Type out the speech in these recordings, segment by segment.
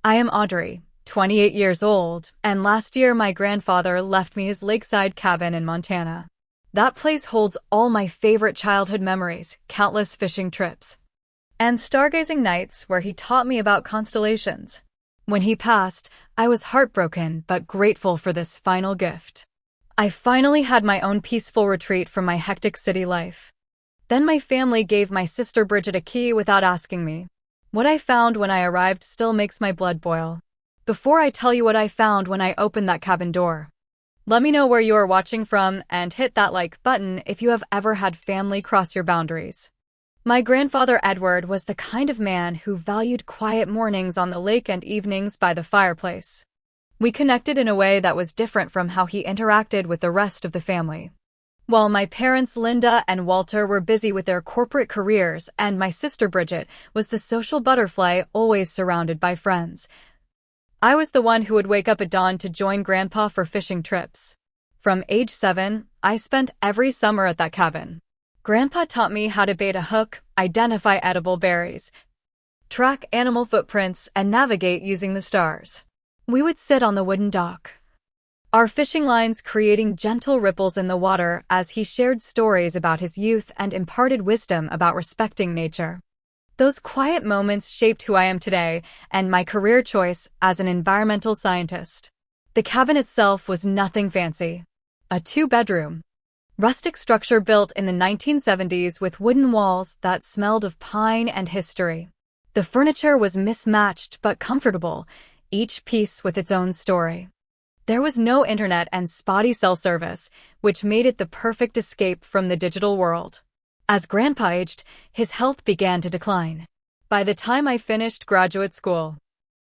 I am Audrey, 28 years old, and last year my grandfather left me his lakeside cabin in Montana. That place holds all my favorite childhood memories, countless fishing trips, and stargazing nights where he taught me about constellations. When he passed, I was heartbroken but grateful for this final gift. I finally had my own peaceful retreat from my hectic city life. Then my family gave my sister Bridget a key without asking me. What I found when I arrived still makes my blood boil. Before I tell you what I found when I opened that cabin door, let me know where you are watching from and hit that like button if you have ever had family cross your boundaries. My grandfather Edward was the kind of man who valued quiet mornings on the lake and evenings by the fireplace. We connected in a way that was different from how he interacted with the rest of the family. While my parents Linda and Walter were busy with their corporate careers and my sister Bridget was the social butterfly always surrounded by friends, I was the one who would wake up at dawn to join Grandpa for fishing trips. From age 7, I spent every summer at that cabin. Grandpa taught me how to bait a hook, identify edible berries, track animal footprints, and navigate using the stars. We would sit on the wooden dock, our fishing lines creating gentle ripples in the water as he shared stories about his youth and imparted wisdom about respecting nature. Those quiet moments shaped who I am today and my career choice as an environmental scientist. The cabin itself was nothing fancy. A 2-bedroom, rustic structure built in the 1970s with wooden walls that smelled of pine and history. The furniture was mismatched but comfortable, each piece with its own story. There was no internet and spotty cell service, which made it the perfect escape from the digital world. As Grandpa aged, his health began to decline. By the time I finished graduate school,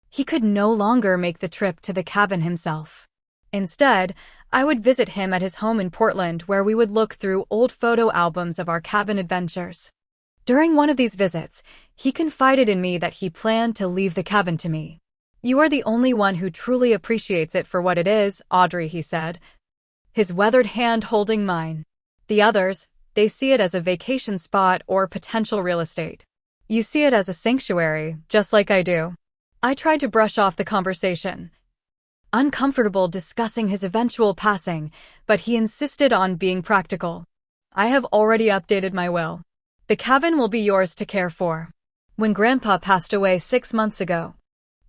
he could no longer make the trip to the cabin himself. Instead, I would visit him at his home in Portland where we would look through old photo albums of our cabin adventures. During one of these visits, he confided in me that he planned to leave the cabin to me. "You are the only one who truly appreciates it for what it is, Audrey," he said, his weathered hand holding mine. "The others, they see it as a vacation spot or potential real estate. You see it as a sanctuary, just like I do." I tried to brush off the conversation, uncomfortable discussing his eventual passing, but he insisted on being practical. "I have already updated my will. The cabin will be yours to care for." When Grandpa passed away 6 months ago,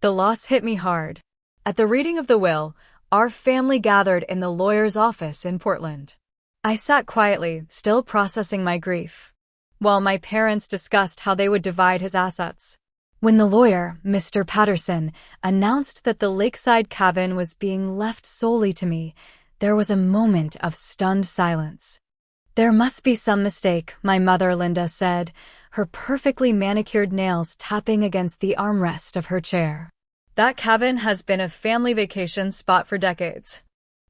the loss hit me hard. At the reading of the will, our family gathered in the lawyer's office in Portland. I sat quietly, still processing my grief, while my parents discussed how they would divide his assets. When the lawyer, Mr. Patterson, announced that the lakeside cabin was being left solely to me, there was a moment of stunned silence. "There must be some mistake," my mother Linda said, her perfectly manicured nails tapping against the armrest of her chair. "That cabin has been a family vacation spot for decades."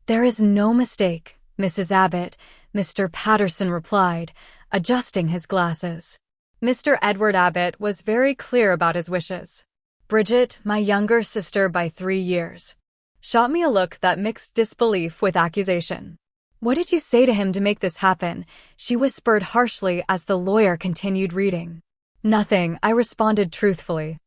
"There is no mistake, Mrs. Abbott," Mr. Patterson replied, adjusting his glasses. Mr. Edward Abbott was very clear about his wishes. Bridget, my younger sister by 3 years, shot me a look that mixed disbelief with accusation. "What did you say to him to make this happen?" she whispered harshly as the lawyer continued reading. "Nothing," I responded truthfully.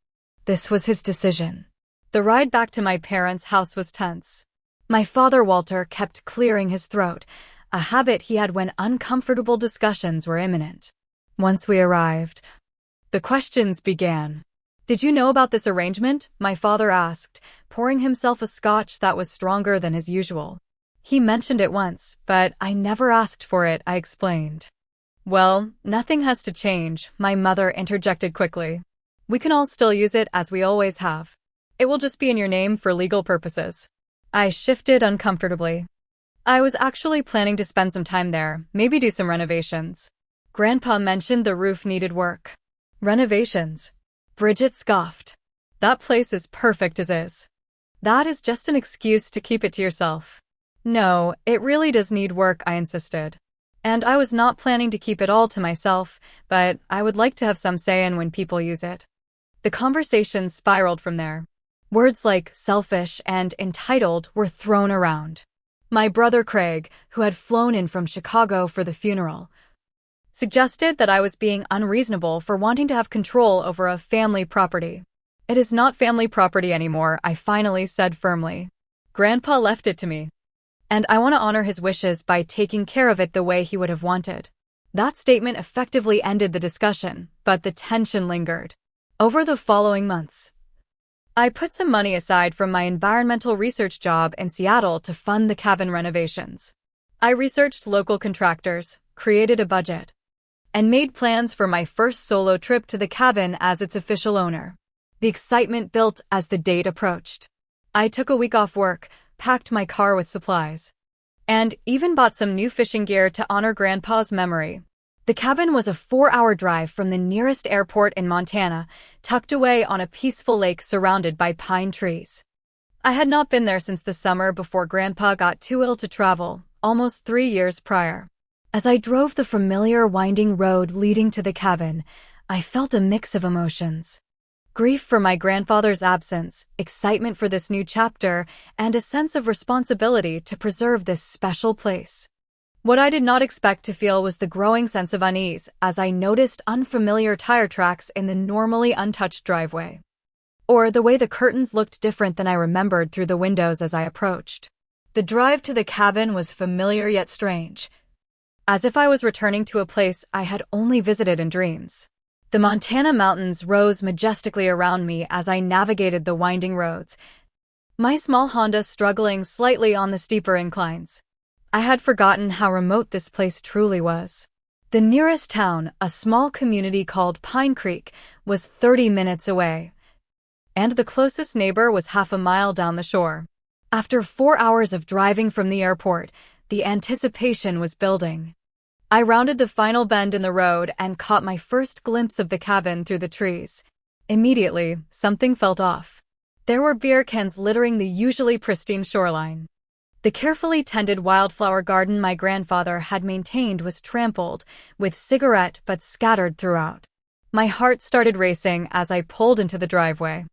This was his decision. The ride back to my parents' house was tense. My father Walter kept clearing his throat, a habit he had when uncomfortable discussions were imminent. Once we arrived, the questions began. "Did you know about this arrangement?" my father asked, pouring himself a scotch that was stronger than his usual. "He mentioned it once, but I never asked for it," I explained. "Well, nothing has to change," my mother interjected quickly. "We can all still use it as we always have. It will just be in your name for legal purposes." I shifted uncomfortably. I was actually planning to spend some time there, maybe do some renovations. Grandpa mentioned the roof needed work. "Renovations?" Bridget scoffed. "That place is perfect as is. That is just an excuse to keep it to yourself." "No, it really does need work," I insisted. And I was not planning to keep it all to myself, but I would like to have some say in when people use it. The conversation spiraled from there. Words like selfish and entitled were thrown around. My brother Craig, who had flown in from Chicago for the funeral, suggested that I was being unreasonable for wanting to have control over a family property. It is not family property anymore, I finally said firmly. Grandpa left it to me, and I want to honor his wishes by taking care of it the way he would have wanted. That statement effectively ended the discussion, but the tension lingered. Over the following months, I put some money aside from my environmental research job in Seattle to fund the cabin renovations. I researched local contractors, created a budget, and made plans for my first solo trip to the cabin as its official owner. The excitement built as the date approached. I took a week off work, packed my car with supplies, and even bought some new fishing gear to honor Grandpa's memory. The cabin was a 4-hour drive from the nearest airport in Montana, tucked away on a peaceful lake surrounded by pine trees. I had not been there since the summer before Grandpa got too ill to travel, almost 3 years prior. As I drove the familiar winding road leading to the cabin, I felt a mix of emotions. Grief for my grandfather's absence, excitement for this new chapter, and a sense of responsibility to preserve this special place. What I did not expect to feel was the growing sense of unease as I noticed unfamiliar tire tracks in the normally untouched driveway. Or the way the curtains looked different than I remembered through the windows as I approached. The drive to the cabin was familiar yet strange, as if I was returning to a place I had only visited in dreams. The Montana mountains rose majestically around me as I navigated the winding roads, my small Honda struggling slightly on the steeper inclines. I had forgotten how remote this place truly was. The nearest town, a small community called Pine Creek, was 30 minutes away, and the closest neighbor was half a mile down the shore. After 4 hours of driving from the airport, the anticipation was building. I rounded the final bend in the road and caught my first glimpse of the cabin through the trees. Immediately, something felt off. There were beer cans littering the usually pristine shoreline. The carefully tended wildflower garden my grandfather had maintained was trampled, with cigarette butts scattered throughout. My heart started racing as I pulled into the driveway.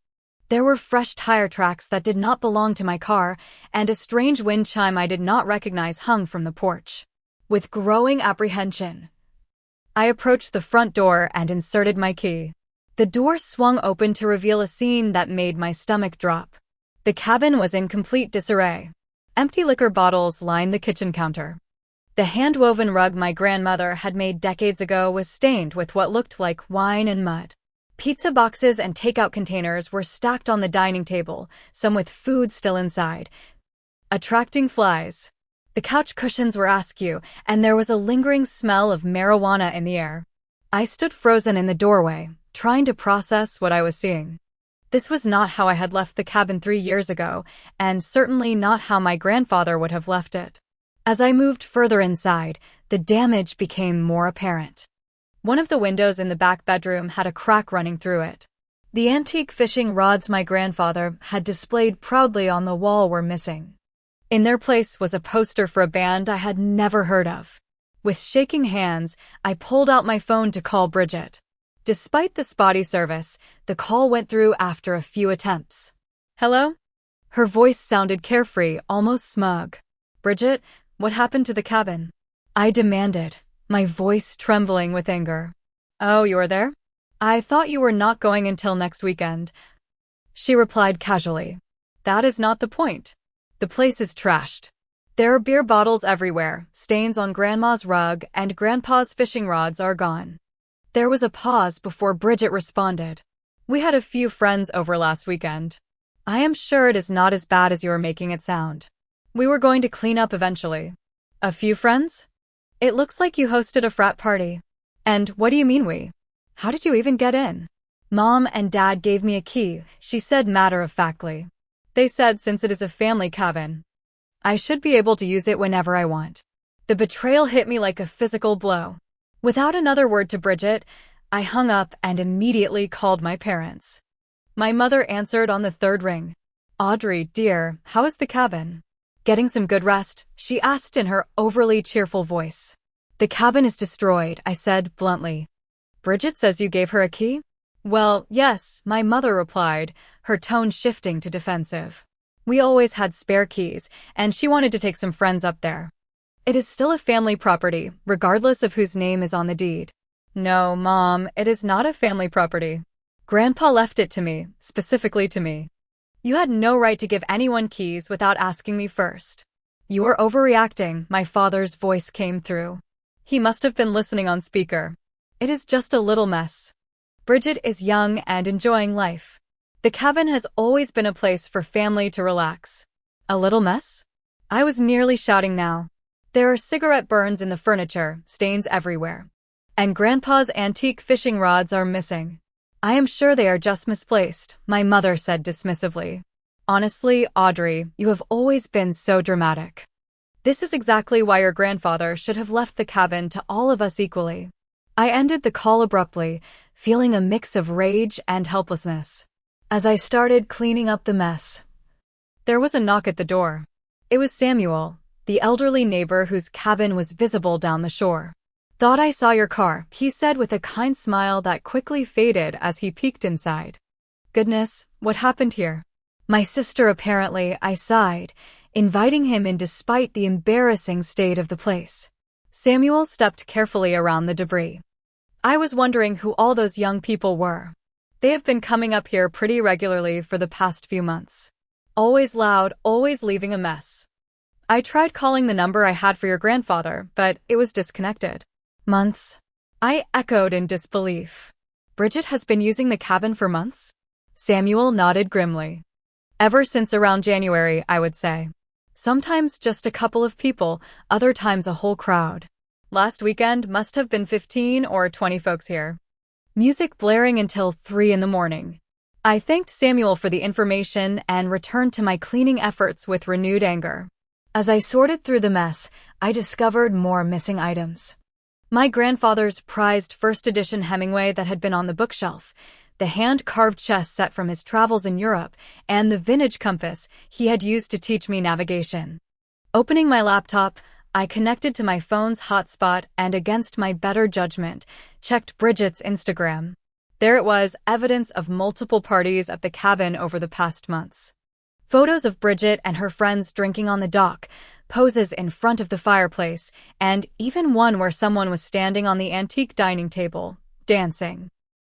There were fresh tire tracks that did not belong to my car, and a strange wind chime I did not recognize hung from the porch. With growing apprehension, I approached the front door and inserted my key. The door swung open to reveal a scene that made my stomach drop. The cabin was in complete disarray. Empty liquor bottles lined the kitchen counter. The hand-woven rug my grandmother had made decades ago was stained with what looked like wine and mud. Pizza boxes and takeout containers were stacked on the dining table, some with food still inside, attracting flies. The couch cushions were askew, and there was a lingering smell of marijuana in the air. I stood frozen in the doorway, trying to process what I was seeing. This was not how I had left the cabin 3 years ago, and certainly not how my grandfather would have left it. As I moved further inside, the damage became more apparent. One of the windows in the back bedroom had a crack running through it. The antique fishing rods my grandfather had displayed proudly on the wall were missing. In their place was a poster for a band I had never heard of. With shaking hands, I pulled out my phone to call Bridget. Despite the spotty service, the call went through after a few attempts. Hello? Her voice sounded carefree, almost smug. Bridget, what happened to the cabin? I demanded, my voice trembling with anger. Oh, you are there? I thought you were not going until next weekend. She replied casually. That is not the point. The place is trashed. There are beer bottles everywhere, stains on Grandma's rug, and Grandpa's fishing rods are gone. There was a pause before Bridget responded. We had a few friends over last weekend. I am sure it is not as bad as you are making it sound. We were going to clean up eventually. A few friends? It looks like you hosted a frat party. And what do you mean we? How did you even get in? Mom and Dad gave me a key, she said matter-of-factly. They said since it is a family cabin, I should be able to use it whenever I want. The betrayal hit me like a physical blow. Without another word to Bridget, I hung up and immediately called my parents. My mother answered on the third ring. Audrey, dear, how is the cabin? Getting some good rest? She asked in her overly cheerful voice. The cabin is destroyed, I said bluntly. Bridget says you gave her a key? Well, yes, my mother replied, her tone shifting to defensive. We always had spare keys, and she wanted to take some friends up there. It is still a family property, regardless of whose name is on the deed. No, Mom, it is not a family property. Grandpa left it to me, specifically to me. You had no right to give anyone keys without asking me first. You are overreacting, my father's voice came through. He must have been listening on speaker. It is just a little mess. Bridget is young and enjoying life. The cabin has always been a place for family to relax. A little mess? I was nearly shouting now. There are cigarette burns in the furniture, stains everywhere. And Grandpa's antique fishing rods are missing. I am sure they are just misplaced, my mother said dismissively. Honestly, Audrey, you have always been so dramatic. This is exactly why your grandfather should have left the cabin to all of us equally. I ended the call abruptly, feeling a mix of rage and helplessness. As I started cleaning up the mess, there was a knock at the door. It was Samuel, the elderly neighbor whose cabin was visible down the shore. Thought I saw your car, he said with a kind smile that quickly faded as he peeked inside. Goodness, what happened here? My sister apparently, I sighed, inviting him in despite the embarrassing state of the place. Samuel stepped carefully around the debris. I was wondering who all those young people were. They have been coming up here pretty regularly for the past few months. Always loud, always leaving a mess. I tried calling the number I had for your grandfather, but it was disconnected. Months? I echoed in disbelief. Bridget has been using the cabin for months? Samuel nodded grimly. Ever since around January, I would say. Sometimes just a couple of people, other times a whole crowd. Last weekend must have been 15 or 20 folks here. Music blaring until 3 in the morning. I thanked Samuel for the information and returned to my cleaning efforts with renewed anger. As I sorted through the mess, I discovered more missing items. My grandfather's prized first edition Hemingway that had been on the bookshelf, the hand-carved chess set from his travels in Europe, and the vintage compass he had used to teach me navigation. Opening my laptop, I connected to my phone's hotspot and, against my better judgment, checked Bridget's Instagram. There it was, evidence of multiple parties at the cabin over the past months. Photos of Bridget and her friends drinking on the dock, poses in front of the fireplace, and even one where someone was standing on the antique dining table, dancing.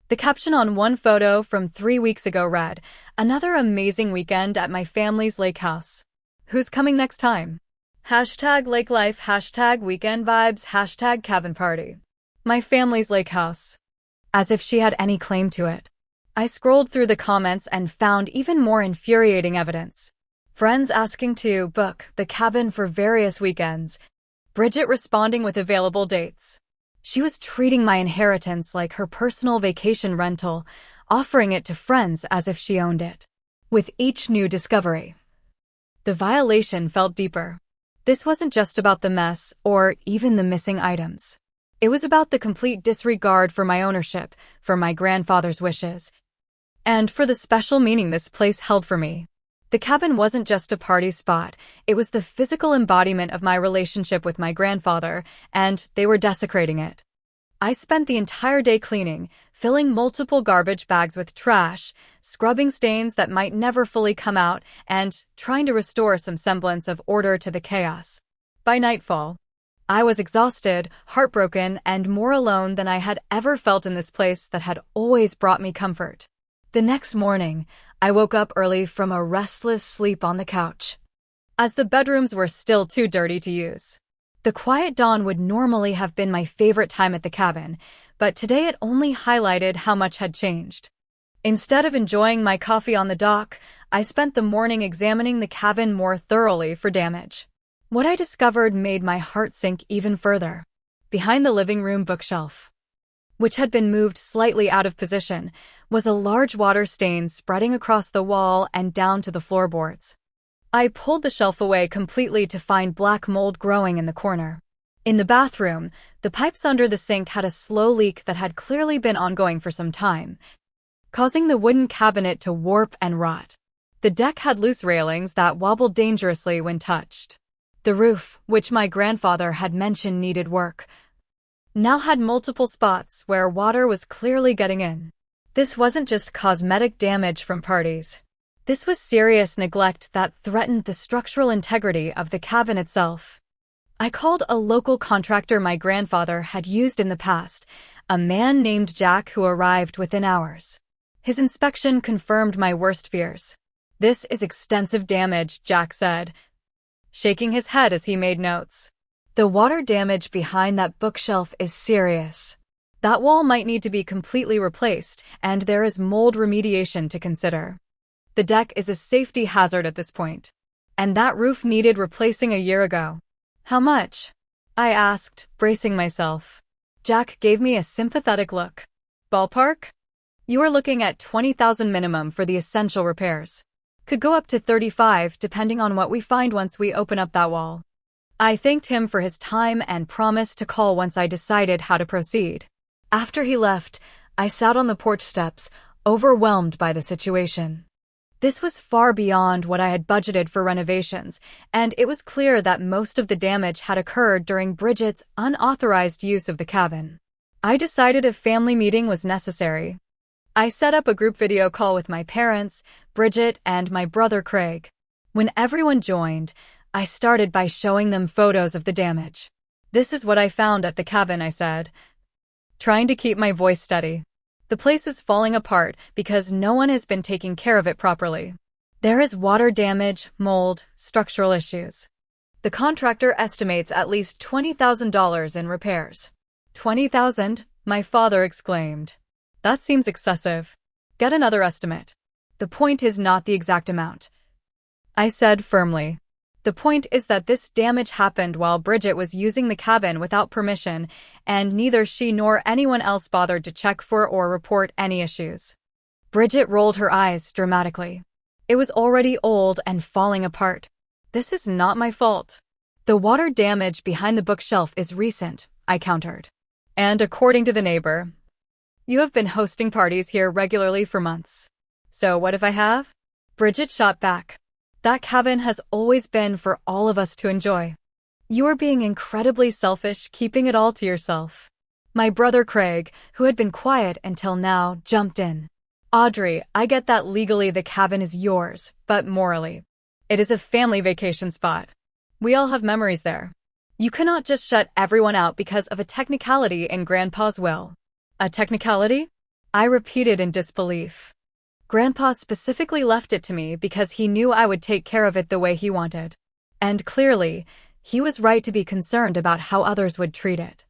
The caption on one photo from 3 weeks ago read, "Another amazing weekend at my family's lake house. Who's coming next time? Hashtag lake life, hashtag weekend vibes, hashtag cabin party. My family's lake house." As if she had any claim to it. I scrolled through the comments and found even more infuriating evidence. Friends asking to book the cabin for various weekends. Bridget responding with available dates. She was treating my inheritance like her personal vacation rental, offering it to friends as if she owned it. With each new discovery, the violation felt deeper. This wasn't just about the mess or even the missing items. It was about the complete disregard for my ownership, for my grandfather's wishes, and for the special meaning this place held for me. The cabin wasn't just a party spot, it was the physical embodiment of my relationship with my grandfather, and they were desecrating it. I spent the entire day cleaning, filling multiple garbage bags with trash, scrubbing stains that might never fully come out, and trying to restore some semblance of order to the chaos. By nightfall, I was exhausted, heartbroken, and more alone than I had ever felt in this place that had always brought me comfort. The next morning, I woke up early from a restless sleep on the couch, as the bedrooms were still too dirty to use. The quiet dawn would normally have been my favorite time at the cabin, but today it only highlighted how much had changed. Instead of enjoying my coffee on the dock, I spent the morning examining the cabin more thoroughly for damage. What I discovered made my heart sink even further. Behind the living room bookshelf, which had been moved slightly out of position, was a large water stain spreading across the wall and down to the floorboards. I pulled the shelf away completely to find black mold growing in the corner. In the bathroom, the pipes under the sink had a slow leak that had clearly been ongoing for some time, causing the wooden cabinet to warp and rot. The deck had loose railings that wobbled dangerously when touched. The roof, which my grandfather had mentioned needed work, now had multiple spots where water was clearly getting in. This wasn't just cosmetic damage from parties. This was serious neglect that threatened the structural integrity of the cabin itself. I called a local contractor my grandfather had used in the past, a man named Jack who arrived within hours. His inspection confirmed my worst fears. "This is extensive damage," Jack said, shaking his head as he made notes. "The water damage behind that bookshelf is serious. That wall might need to be completely replaced, and there is mold remediation to consider. The deck is a safety hazard at this point. And that roof needed replacing a year ago." "How much?" I asked, bracing myself. Jack gave me a sympathetic look. "Ballpark? You are looking at $20,000 minimum for the essential repairs. Could go up to 35 depending on what we find once we open up that wall." I thanked him for his time and promised to call once I decided how to proceed. After he left, I sat on the porch steps, overwhelmed by the situation. This was far beyond what I had budgeted for renovations, and it was clear that most of the damage had occurred during Bridget's unauthorized use of the cabin. I decided a family meeting was necessary. I set up a group video call with my parents, Bridget, and my brother Craig. When everyone joined, I started by showing them photos of the damage. "This is what I found at the cabin," I said, trying to keep my voice steady. "The place is falling apart because no one has been taking care of it properly. There is water damage, mold, structural issues. The contractor estimates at least $20,000 in repairs." "20,000? My father exclaimed. "That seems excessive. Get another estimate." "The point is not the exact amount," I said firmly. "The point is that this damage happened while Bridget was using the cabin without permission, and neither she nor anyone else bothered to check for or report any issues." Bridget rolled her eyes dramatically. "It was already old and falling apart. This is not my fault." "The water damage behind the bookshelf is recent," I countered. "And according to the neighbor, you have been hosting parties here regularly for months. So what if I have?" Bridget shot back. "That cabin has always been for all of us to enjoy. You are being incredibly selfish, keeping it all to yourself." My brother Craig, who had been quiet until now, jumped in. "Audrey, I get that legally the cabin is yours, but morally, it is a family vacation spot. We all have memories there. You cannot just shut everyone out because of a technicality in Grandpa's will." "A technicality?" I repeated in disbelief. "Grandpa specifically left it to me because he knew I would take care of it the way he wanted. And clearly, he was right to be concerned about how others would treat it."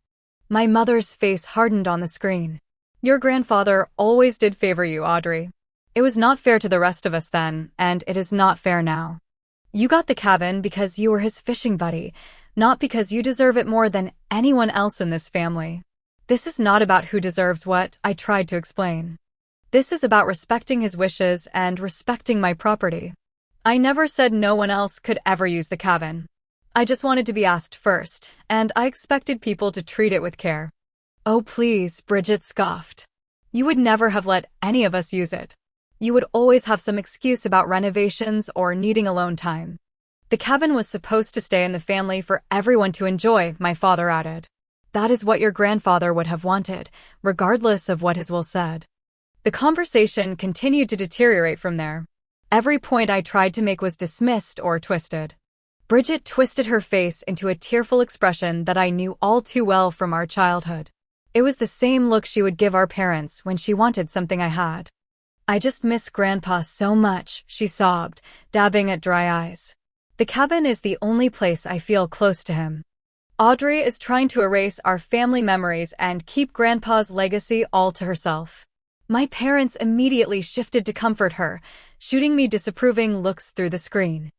My mother's face hardened on the screen. "Your grandfather always did favor you, Audrey. It was not fair to the rest of us then, and it is not fair now. You got the cabin because you were his fishing buddy, not because you deserve it more than anyone else in this family. This is not about who deserves what," I tried to explain. "This is about respecting his wishes and respecting my property. I never said no one else could ever use the cabin. I just wanted to be asked first, and I expected people to treat it with care." "Oh please," Bridget scoffed. "You would never have let any of us use it. You would always have some excuse about renovations or needing alone time. The cabin was supposed to stay in the family for everyone to enjoy," my father added. "That is what your grandfather would have wanted, regardless of what his will said." The conversation continued to deteriorate from there. Every point I tried to make was dismissed or twisted. Bridget twisted her face into a tearful expression that I knew all too well from our childhood. It was the same look she would give our parents when she wanted something I had. "I just miss Grandpa so much," she sobbed, dabbing at dry eyes. "The cabin is the only place I feel close to him. Audrey is trying to erase our family memories and keep Grandpa's legacy all to herself." My parents immediately shifted to comfort her, shooting me disapproving looks through the screen.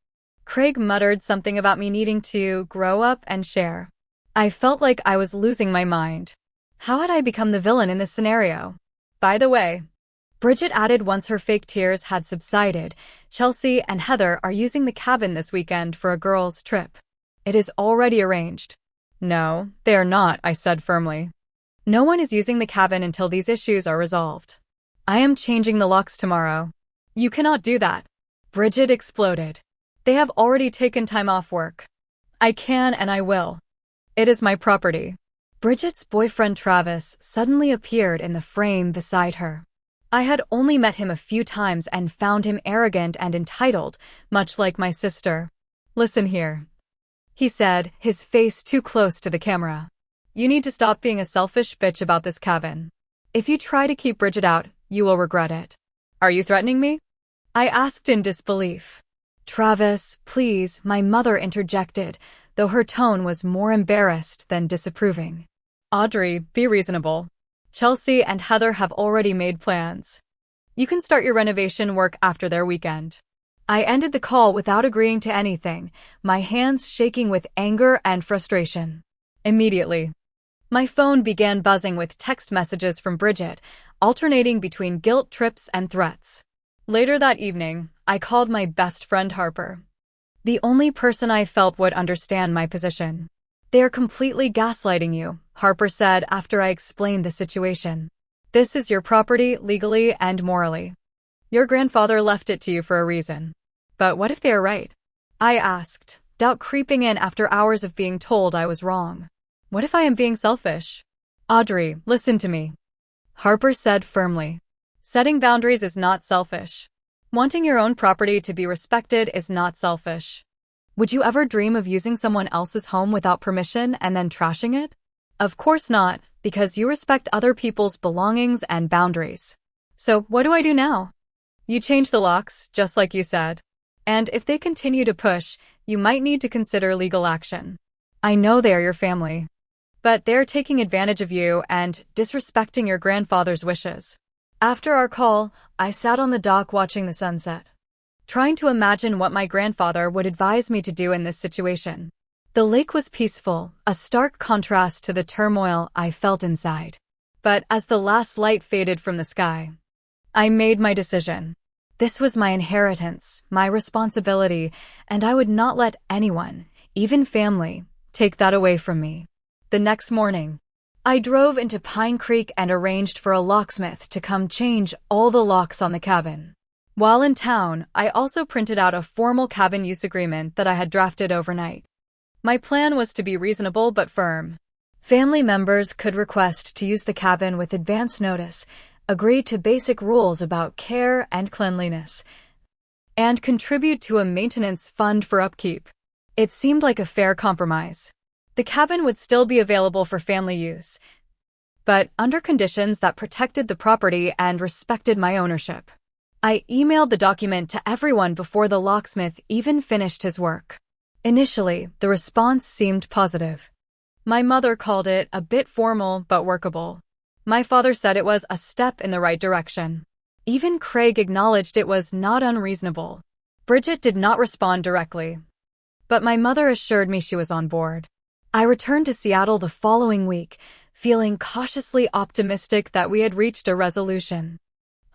Craig muttered something about me needing to grow up and share. I felt like I was losing my mind. How had I become the villain in this scenario? "By the way," Bridget added once her fake tears had subsided, "Chelsea and Heather are using the cabin this weekend for a girls' trip. It is already arranged." "No, they are not," I said firmly. "No one is using the cabin until these issues are resolved. I am changing the locks tomorrow." "You cannot do that," Bridget exploded. "They have already taken time off work. I can and I will. It is my property." Bridget's boyfriend Travis suddenly appeared in the frame beside her. I had only met him a few times and found him arrogant and entitled, much like my sister. "Listen here," he said, his face too close to the camera. "You need to stop being a selfish bitch about this cabin. If you try to keep Bridget out, you will regret it. Are you threatening me? I asked in disbelief. Travis, please, my mother interjected, though her tone was more embarrassed than disapproving. Audrey, be reasonable. Chelsea and Heather have already made plans. You can start your renovation work after their weekend. I ended the call without agreeing to anything, my hands shaking with anger and frustration. Immediately, my phone began buzzing with text messages from Bridget, alternating between guilt trips and threats. Later that evening, I called my best friend Harper, the only person I felt would understand my position. They are completely gaslighting you, Harper said after I explained the situation. This is your property legally and morally. Your grandfather left it to you for a reason. But what if they are right? I asked, doubt creeping in after hours of being told I was wrong. What if I am being selfish? Audrey, listen to me. Harper said firmly. Setting boundaries is not selfish. Wanting your own property to be respected is not selfish. Would you ever dream of using someone else's home without permission and then trashing it? Of course not, because you respect other people's belongings and boundaries. So, what do I do now? You change the locks, just like you said. And if they continue to push, you might need to consider legal action. I know they are your family, but they're taking advantage of you and disrespecting your grandfather's wishes. After our call, I sat on the dock watching the sunset, trying to imagine what my grandfather would advise me to do in this situation. The lake was peaceful, a stark contrast to the turmoil I felt inside. But as the last light faded from the sky, I made my decision. This was my inheritance, my responsibility, and I would not let anyone, even family, take that away from me. The next morning, I drove into Pine Creek and arranged for a locksmith to come change all the locks on the cabin. While in town, I also printed out a formal cabin use agreement that I had drafted overnight. My plan was to be reasonable but firm. Family members could request to use the cabin with advance notice, agree to basic rules about care and cleanliness, and contribute to a maintenance fund for upkeep. It seemed like a fair compromise. The cabin would still be available for family use, but under conditions that protected the property and respected my ownership. I emailed the document to everyone before the locksmith even finished his work. Initially, the response seemed positive. My mother called it a bit formal but workable. My father said it was a step in the right direction. Even Craig acknowledged it was not unreasonable. Bridget did not respond directly, but my mother assured me she was on board. I returned to Seattle the following week, feeling cautiously optimistic that we had reached a resolution.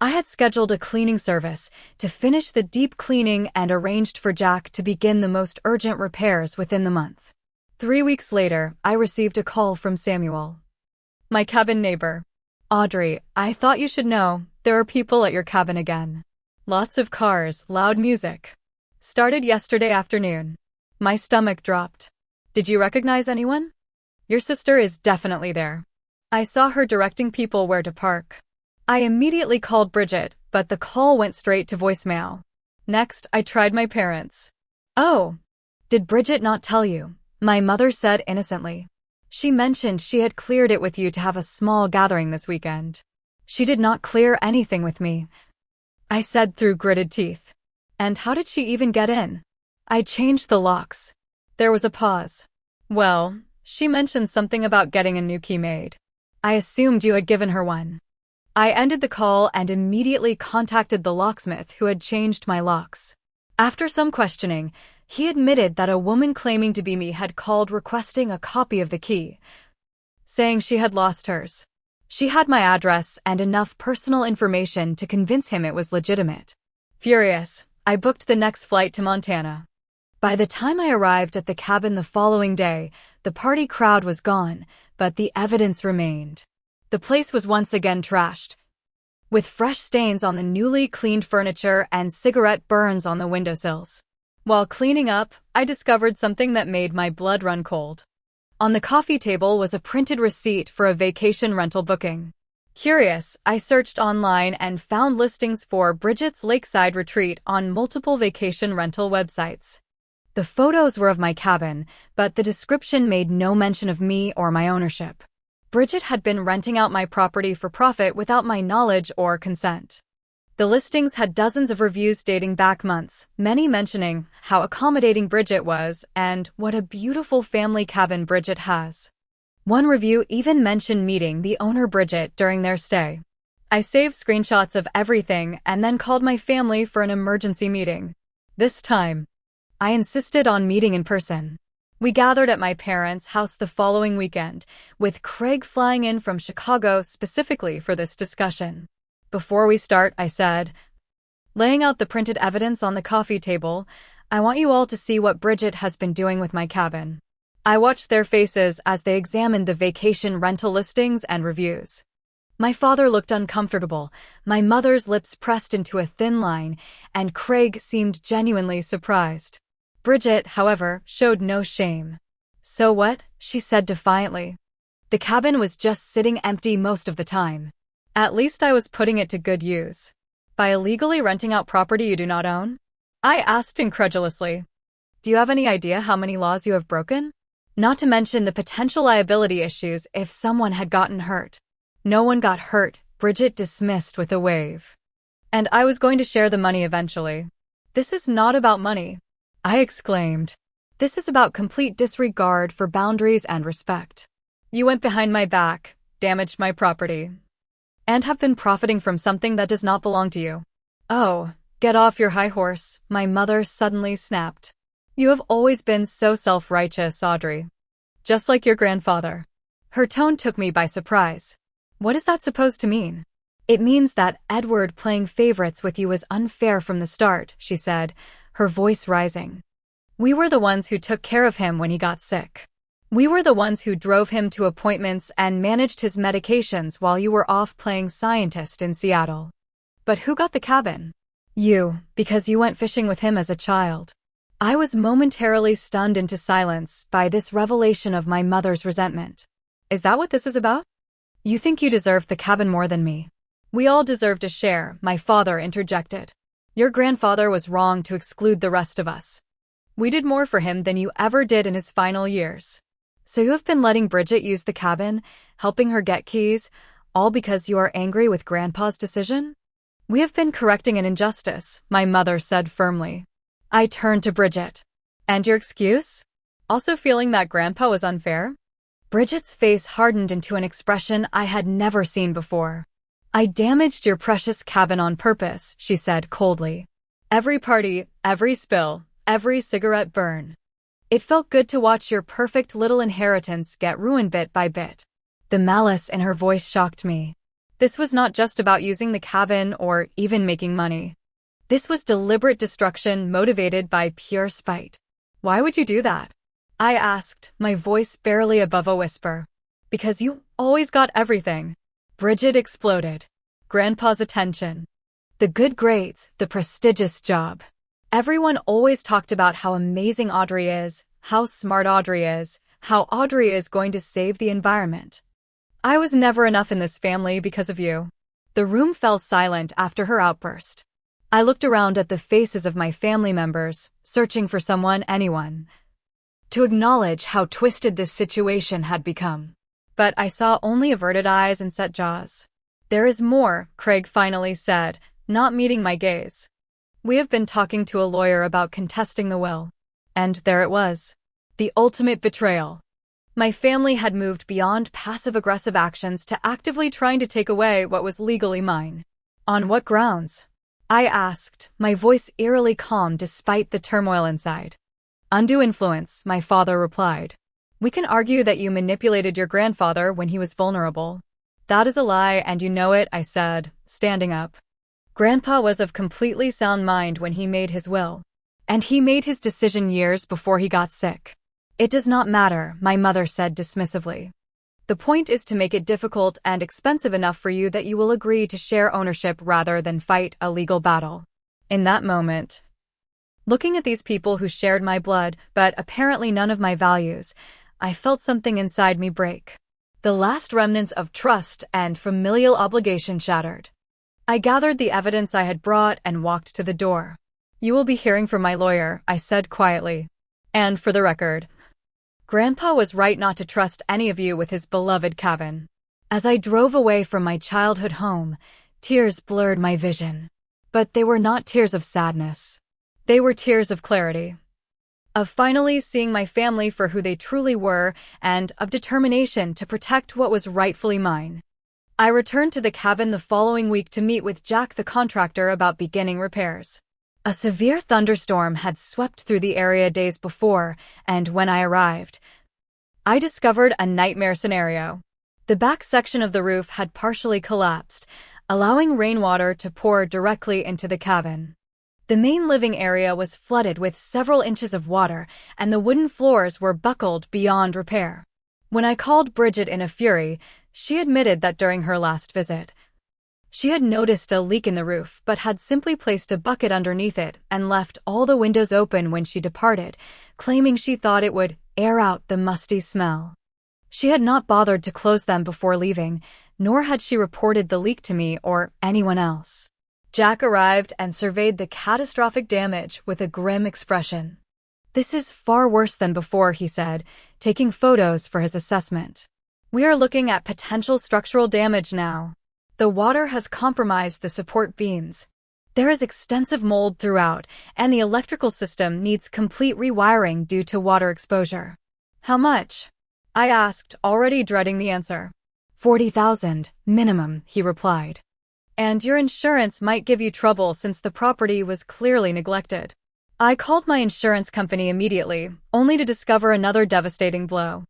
I had scheduled a cleaning service to finish the deep cleaning and arranged for Jack to begin the most urgent repairs within the month. 3 weeks later, I received a call from Samuel, my cabin neighbor. Audrey, I thought you should know, there are people at your cabin again. Lots of cars, loud music. Started yesterday afternoon. My stomach dropped. Did you recognize anyone? Your sister is definitely there. I saw her directing people where to park. I immediately called Bridget, but the call went straight to voicemail. Next, I tried my parents. Oh, did Bridget not tell you? My mother said innocently. She mentioned she had cleared it with you to have a small gathering this weekend. She did not clear anything with me, I said through gritted teeth. And how did she even get in? I changed the locks. There was a pause. Well, she mentioned something about getting a new key made. I assumed you had given her one. I ended the call and immediately contacted the locksmith who had changed my locks. After some questioning, he admitted that a woman claiming to be me had called requesting a copy of the key, saying she had lost hers. She had my address and enough personal information to convince him it was legitimate. Furious, I booked the next flight to Montana. By the time I arrived at the cabin the following day, the party crowd was gone, but the evidence remained. The place was once again trashed, with fresh stains on the newly cleaned furniture and cigarette burns on the windowsills. While cleaning up, I discovered something that made my blood run cold. On the coffee table was a printed receipt for a vacation rental booking. Curious, I searched online and found listings for Bridget's lakeside retreat on multiple vacation rental websites. The photos were of my cabin, but the description made no mention of me or my ownership. Bridget had been renting out my property for profit without my knowledge or consent. The listings had dozens of reviews dating back months, many mentioning how accommodating Bridget was and what a beautiful family cabin Bridget has. One review even mentioned meeting the owner Bridget during their stay. I saved screenshots of everything and then called my family for an emergency meeting. This time, I insisted on meeting in person. We gathered at my parents' house the following weekend, with Craig flying in from Chicago specifically for this discussion. Before we start, I said, laying out the printed evidence on the coffee table, I want you all to see what Bridget has been doing with my cabin. I watched their faces as they examined the vacation rental listings and reviews. My father looked uncomfortable, my mother's lips pressed into a thin line, and Craig seemed genuinely surprised. Bridget, however, showed no shame. So what? She said defiantly. The cabin was just sitting empty most of the time. At least I was putting it to good use. By illegally renting out property you do not own? I asked incredulously. Do you have any idea how many laws you have broken? Not to mention the potential liability issues if someone had gotten hurt. No one got hurt, Bridget dismissed with a wave. And I was going to share the money eventually. This is not about money, I exclaimed. This is about complete disregard for boundaries and respect. You went behind my back, damaged my property, and have been profiting from something that does not belong to you. Oh, get off your high horse, my mother suddenly snapped. You have always been so self-righteous, Audrey. Just like your grandfather. Her tone took me by surprise. What is that supposed to mean? It means that Edward playing favorites with you was unfair from the start, she said, her voice rising. We were the ones who took care of him when he got sick. We were the ones who drove him to appointments and managed his medications while you were off playing scientist in Seattle. But who got the cabin? You, because you went fishing with him as a child. I was momentarily stunned into silence by this revelation of my mother's resentment. Is that what this is about? You think you deserve the cabin more than me. We all deserved a share, my father interjected. Your grandfather was wrong to exclude the rest of us. We did more for him than you ever did in his final years. So you have been letting Bridget use the cabin, helping her get keys, all because you are angry with Grandpa's decision? We have been correcting an injustice, my mother said firmly. I turned to Bridget. And your excuse? Also feeling that Grandpa was unfair? Bridget's face hardened into an expression I had never seen before. I damaged your precious cabin on purpose, she said coldly. Every party, every spill, every cigarette burn. It felt good to watch your perfect little inheritance get ruined bit by bit. The malice in her voice shocked me. This was not just about using the cabin or even making money. This was deliberate destruction motivated by pure spite. Why would you do that? I asked, my voice barely above a whisper. Because you always got everything. Bridget exploded. Grandpa's attention. The good grades, the prestigious job. Everyone always talked about how amazing Audrey is, how smart Audrey is, how Audrey is going to save the environment. I was never enough in this family because of you. The room fell silent after her outburst. I looked around at the faces of my family members, searching for someone, anyone, to acknowledge how twisted this situation had become. But I saw only averted eyes and set jaws. There is more, Craig finally said, not meeting my gaze. We have been talking to a lawyer about contesting the will. And there it was. The ultimate betrayal. My family had moved beyond passive-aggressive actions to actively trying to take away what was legally mine. On what grounds? I asked, my voice eerily calm despite the turmoil inside. Undue influence, my father replied. We can argue that you manipulated your grandfather when he was vulnerable. That is a lie and you know it, I said, standing up. Grandpa was of completely sound mind when he made his will. And he made his decision years before he got sick. It does not matter, my mother said dismissively. The point is to make it difficult and expensive enough for you that you will agree to share ownership rather than fight a legal battle. In that moment, looking at these people who shared my blood, but apparently none of my values, I felt something inside me break. The last remnants of trust and familial obligation shattered. I gathered the evidence I had brought and walked to the door. You will be hearing from my lawyer, I said quietly. And for the record, Grandpa was right not to trust any of you with his beloved cabin. As I drove away from my childhood home, tears blurred my vision. But they were not tears of sadness. They were tears of clarity. Of finally seeing my family for who they truly were, and of determination to protect what was rightfully mine. I returned to the cabin the following week to meet with Jack the contractor about beginning repairs. A severe thunderstorm had swept through the area days before, and when I arrived, I discovered a nightmare scenario. The back section of the roof had partially collapsed, allowing rainwater to pour directly into the cabin. The main living area was flooded with several inches of water, and the wooden floors were buckled beyond repair. When I called Bridget in a fury, she admitted that during her last visit, she had noticed a leak in the roof but had simply placed a bucket underneath it and left all the windows open when she departed, claiming she thought it would air out the musty smell. She had not bothered to close them before leaving, nor had she reported the leak to me or anyone else. Jack arrived and surveyed the catastrophic damage with a grim expression. "This is far worse than before," he said, taking photos for his assessment. "We are looking at potential structural damage now. The water has compromised the support beams. There is extensive mold throughout, and the electrical system needs complete rewiring due to water exposure." "How much?" I asked, already dreading the answer. $40,000, minimum," he replied. "And your insurance might give you trouble since the property was clearly neglected." I called my insurance company immediately, only to discover another devastating blow.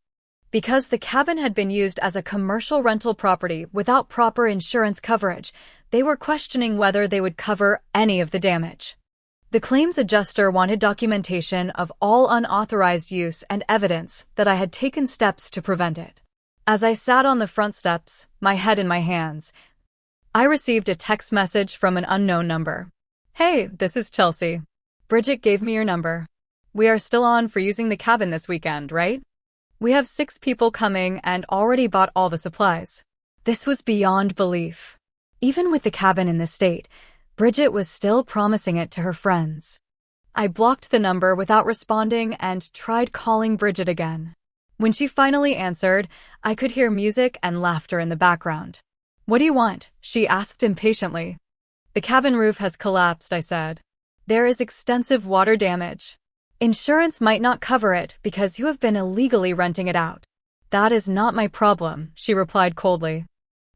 Because the cabin had been used as a commercial rental property without proper insurance coverage, they were questioning whether they would cover any of the damage. The claims adjuster wanted documentation of all unauthorized use and evidence that I had taken steps to prevent it. As I sat on the front steps, my head in my hands, I received a text message from an unknown number. "Hey, this is Chelsea. Bridget gave me your number. We are still on for using the cabin this weekend, right? We have 6 people coming and already bought all the supplies." This was beyond belief. Even with the cabin in this state, Bridget was still promising it to her friends. I blocked the number without responding and tried calling Bridget again. When she finally answered, I could hear music and laughter in the background. "What do you want?" she asked impatiently. "The cabin roof has collapsed," I said. "There is extensive water damage. Insurance might not cover it because you have been illegally renting it out." "That is not my problem," she replied coldly.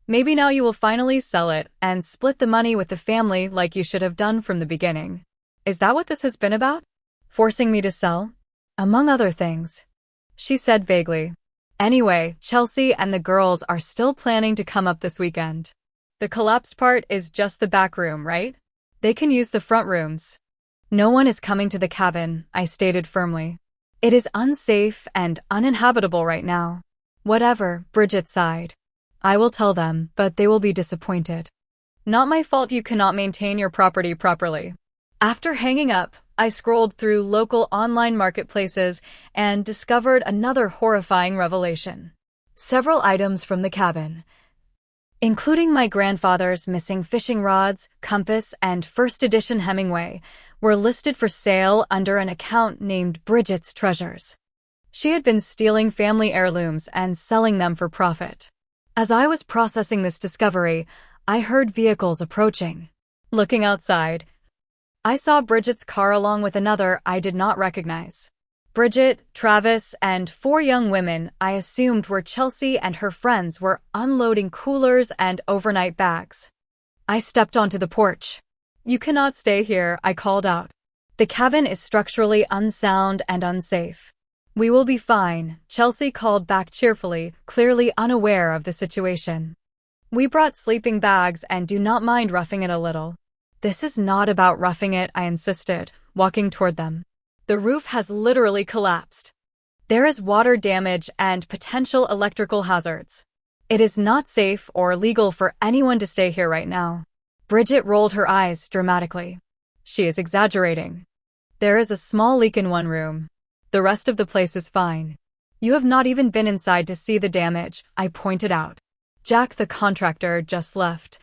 "Maybe now you will finally sell it and split the money with the family like you should have done from the beginning. Is that what this has been about? Forcing me to sell?" "Among other things," she said vaguely. "Anyway, Chelsea and the girls are still planning to come up this weekend. The collapsed part is just the back room, right? They can use the front rooms." "No one is coming to the cabin," I stated firmly. "It is unsafe and uninhabitable right now." "Whatever," Bridget sighed. "I will tell them, but they will be disappointed." "Not my fault you cannot maintain your property properly." After hanging up, I scrolled through local online marketplaces and discovered another horrifying revelation. Several items from the cabin, including my grandfather's missing fishing rods, compass, and first edition Hemingway, were listed for sale under an account named Bridget's Treasures. She had been stealing family heirlooms and selling them for profit. As I was processing this discovery, I heard vehicles approaching. Looking outside, I saw Bridget's car along with another I did not recognize. Bridget, Travis, and 4 young women I assumed were Chelsea and her friends were unloading coolers and overnight bags. I stepped onto the porch. "You cannot stay here," I called out. "The cabin is structurally unsound and unsafe." "We will be fine," Chelsea called back cheerfully, clearly unaware of the situation. "We brought sleeping bags and do not mind roughing it a little." "This is not about roughing it," I insisted, walking toward them. "The roof has literally collapsed. There is water damage and potential electrical hazards. It is not safe or legal for anyone to stay here right now." Bridget rolled her eyes dramatically. "She is exaggerating. There is a small leak in one room. The rest of the place is fine." "You have not even been inside to see the damage," I pointed out. "Jack the contractor just left,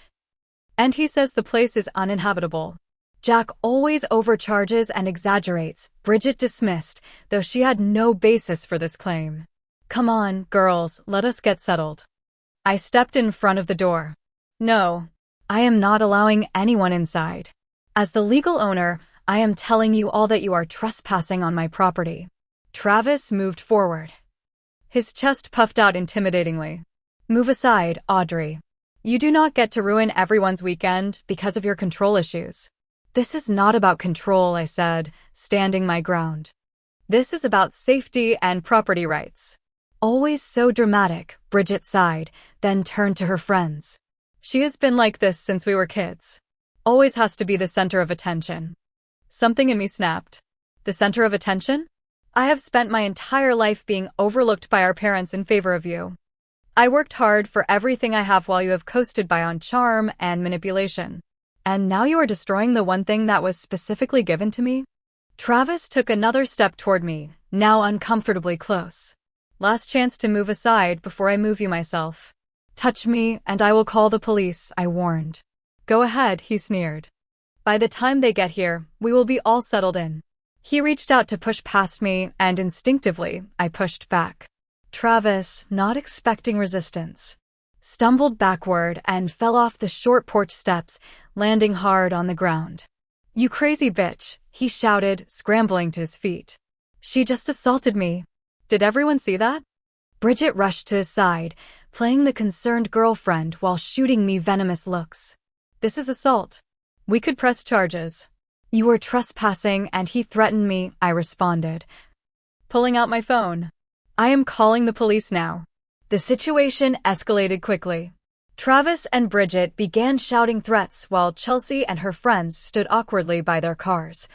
and he says the place is uninhabitable." "Jack always overcharges and exaggerates," Bridget dismissed, though she had no basis for this claim. "Come on, girls, let us get settled." I stepped in front of the door. "No, I am not allowing anyone inside." As the legal owner, I am telling you all that you are trespassing on my property. Travis moved forward. His chest puffed out intimidatingly. Move aside, Audrey. You do not get to ruin everyone's weekend because of your control issues. This is not about control, I said, standing my ground. This is about safety and property rights. Always so dramatic, Bridget sighed, then turned to her friends. She has been like this since we were kids. Always has to be the center of attention. Something in me snapped. The center of attention? I have spent my entire life being overlooked by our parents in favor of you. I worked hard for everything I have while you have coasted by on charm and manipulation. And now you are destroying the one thing that was specifically given to me? Travis took another step toward me, now uncomfortably close. Last chance to move aside before I move you myself. Touch me, and I will call the police, I warned. Go ahead, he sneered. By the time they get here, we will be all settled in. He reached out to push past me, and instinctively, I pushed back. Travis, not expecting resistance, stumbled backward and fell off the short porch steps, landing hard on the ground. You crazy bitch, he shouted, scrambling to his feet. She just assaulted me. Did everyone see that? Bridget rushed to his side, playing the concerned girlfriend while shooting me venomous looks. This is assault. We could press charges. You were trespassing and he threatened me, I responded, pulling out my phone. I am calling the police now. The situation escalated quickly. Travis and Bridget began shouting threats while Chelsea and her friends stood awkwardly by their cars,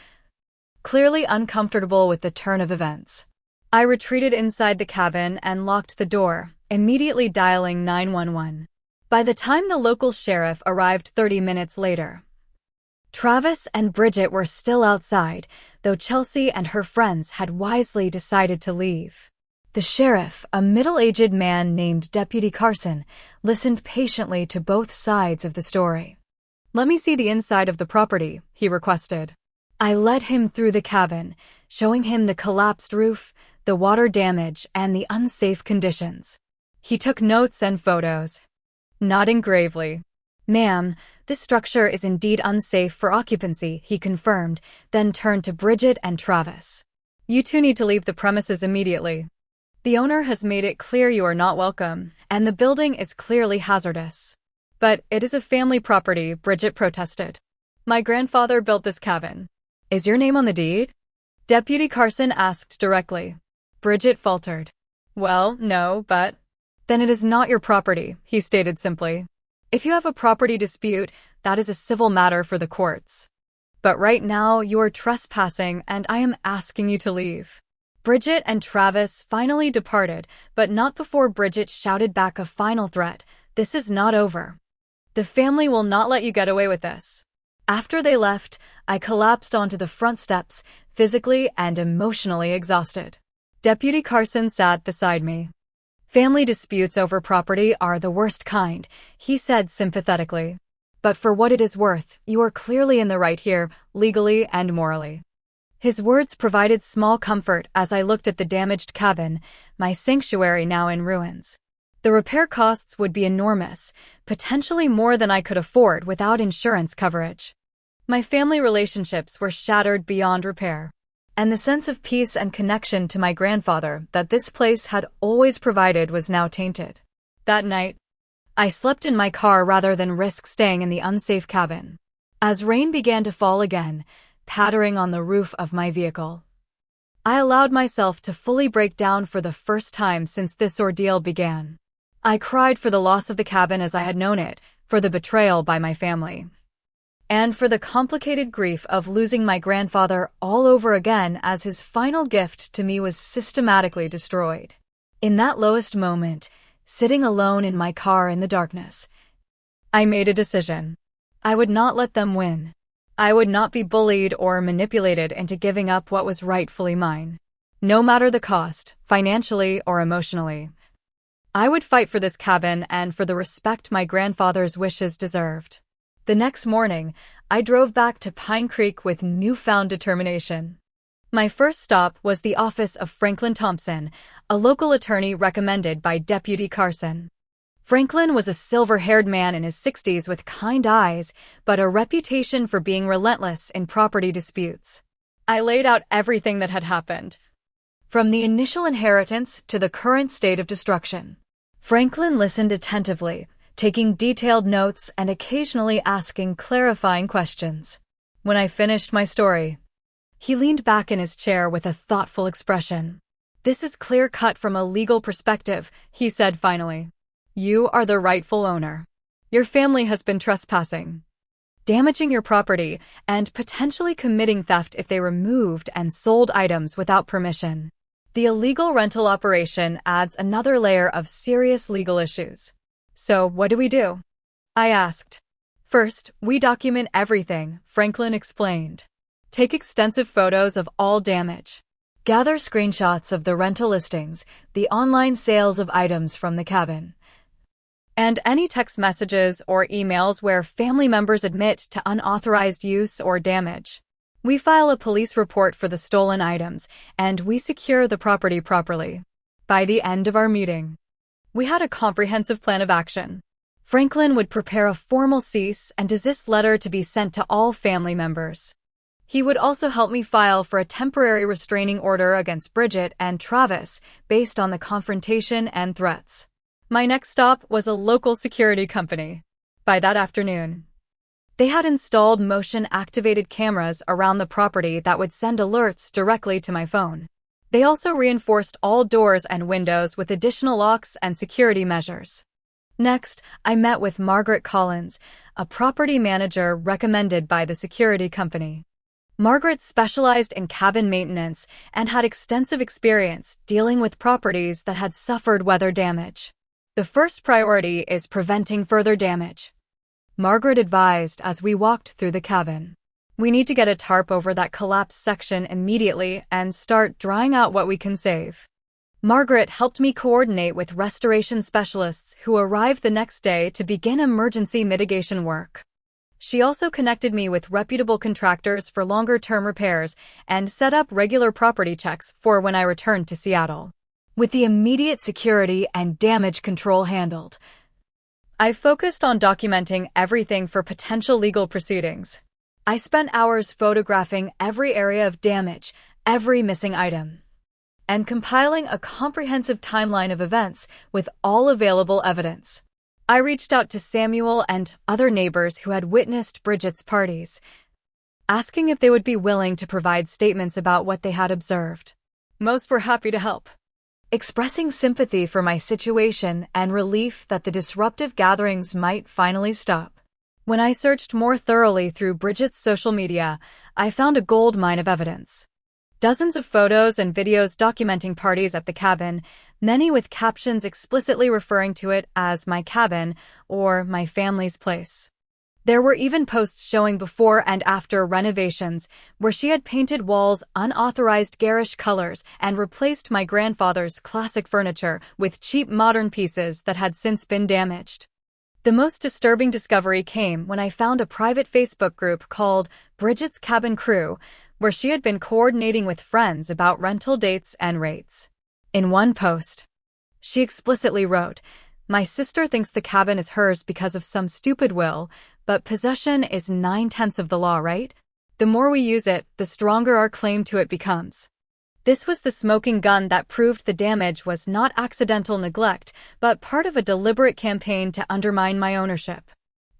clearly uncomfortable with the turn of events. I retreated inside the cabin and locked the door, immediately dialing 911. By the time the local sheriff arrived 30 minutes later, Travis and Bridget were still outside, though Chelsea and her friends had wisely decided to leave. The sheriff, a middle-aged man named Deputy Carson, listened patiently to both sides of the story. Let me see the inside of the property, he requested. I led him through the cabin, showing him the collapsed roof, the water damage, and the unsafe conditions. He took notes and photos, nodding gravely. Ma'am, this structure is indeed unsafe for occupancy, he confirmed, then turned to Bridget and Travis. You two need to leave the premises immediately. The owner has made it clear you are not welcome, and the building is clearly hazardous. But it is a family property, Bridget protested. My grandfather built this cabin. Is your name on the deed? Deputy Carson asked directly. Bridget faltered. Well, no, but... Then it is not your property, he stated simply. If you have a property dispute, that is a civil matter for the courts. But right now, you are trespassing and I am asking you to leave. Bridget and Travis finally departed, but not before Bridget shouted back a final threat. This is not over. The family will not let you get away with this. After they left, I collapsed onto the front steps, physically and emotionally exhausted. Deputy Carson sat beside me. Family disputes over property are the worst kind, he said sympathetically. But for what it is worth, you are clearly in the right here, legally and morally. His words provided small comfort as I looked at the damaged cabin, my sanctuary now in ruins. The repair costs would be enormous, potentially more than I could afford without insurance coverage. My family relationships were shattered beyond repair, and the sense of peace and connection to my grandfather that this place had always provided was now tainted. That night, I slept in my car rather than risk staying in the unsafe cabin. As rain began to fall again, pattering on the roof of my vehicle, I allowed myself to fully break down for the first time since this ordeal began. I cried for the loss of the cabin as I had known it, for the betrayal by my family, and for the complicated grief of losing my grandfather all over again as his final gift to me was systematically destroyed. In that lowest moment, sitting alone in my car in the darkness, I made a decision. I would not let them win. I would not be bullied or manipulated into giving up what was rightfully mine. No matter the cost, financially or emotionally. I would fight for this cabin and for the respect my grandfather's wishes deserved. The next morning, I drove back to Pine Creek with newfound determination. My first stop was the office of Franklin Thompson, a local attorney recommended by Deputy Carson. Franklin was a silver-haired man in his 60s with kind eyes, but a reputation for being relentless in property disputes. I laid out everything that had happened, from the initial inheritance to the current state of destruction. Franklin listened attentively, taking detailed notes and occasionally asking clarifying questions. When I finished my story, he leaned back in his chair with a thoughtful expression. "This is clear-cut from a legal perspective," he said finally. "You are the rightful owner. Your family has been trespassing, damaging your property, and potentially committing theft if they removed and sold items without permission. The illegal rental operation adds another layer of serious legal issues. So what do?" I asked. "First, we document everything," Franklin explained. "Take extensive photos of all damage. Gather screenshots of the rental listings, the online sales of items from the cabin, and any text messages or emails where family members admit to unauthorized use or damage. We file a police report for the stolen items, and we secure the property properly." By the end of our meeting, we had a comprehensive plan of action. Franklin would prepare a formal cease and desist letter to be sent to all family members. He would also help me file for a temporary restraining order against Bridget and Travis based on the confrontation and threats. My next stop was a local security company. By that afternoon, they had installed motion-activated cameras around the property that would send alerts directly to my phone. They also reinforced all doors and windows with additional locks and security measures. Next, I met with Margaret Collins, a property manager recommended by the security company. Margaret specialized in cabin maintenance and had extensive experience dealing with properties that had suffered weather damage. "The first priority is preventing further damage," Margaret advised as we walked through the cabin. "We need to get a tarp over that collapsed section immediately and start drying out what we can save." Margaret helped me coordinate with restoration specialists who arrived the next day to begin emergency mitigation work. She also connected me with reputable contractors for longer-term repairs and set up regular property checks for when I returned to Seattle. With the immediate security and damage control handled, I focused on documenting everything for potential legal proceedings. I spent hours photographing every area of damage, every missing item, and compiling a comprehensive timeline of events with all available evidence. I reached out to Samuel and other neighbors who had witnessed Bridget's parties, asking if they would be willing to provide statements about what they had observed. Most were happy to help, expressing sympathy for my situation and relief that the disruptive gatherings might finally stop. When I searched more thoroughly through Bridget's social media, I found a goldmine of evidence. Dozens of photos and videos documenting parties at the cabin, many with captions explicitly referring to it as my cabin or my family's place. There were even posts showing before and after renovations where she had painted walls unauthorized garish colors and replaced my grandfather's classic furniture with cheap modern pieces that had since been damaged. The most disturbing discovery came when I found a private Facebook group called Bridget's Cabin Crew, where she had been coordinating with friends about rental dates and rates. In one post, she explicitly wrote, "My sister thinks the cabin is hers because of some stupid will, but possession is 9/10 of the law, right? The more we use it, the stronger our claim to it becomes." This was the smoking gun that proved the damage was not accidental neglect, but part of a deliberate campaign to undermine my ownership.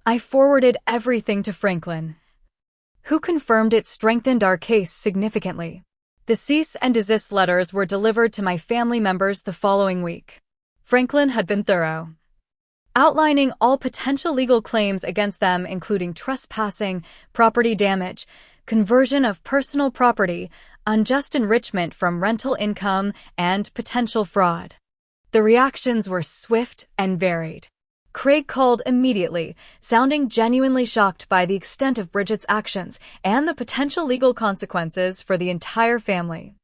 I forwarded everything to Franklin, who confirmed it strengthened our case significantly. The cease and desist letters were delivered to my family members the following week. Franklin had been thorough, outlining all potential legal claims against them, including trespassing, property damage, conversion of personal property, unjust enrichment from rental income, and potential fraud. The reactions were swift and varied. Craig called immediately, sounding genuinely shocked by the extent of Bridget's actions and the potential legal consequences for the entire family.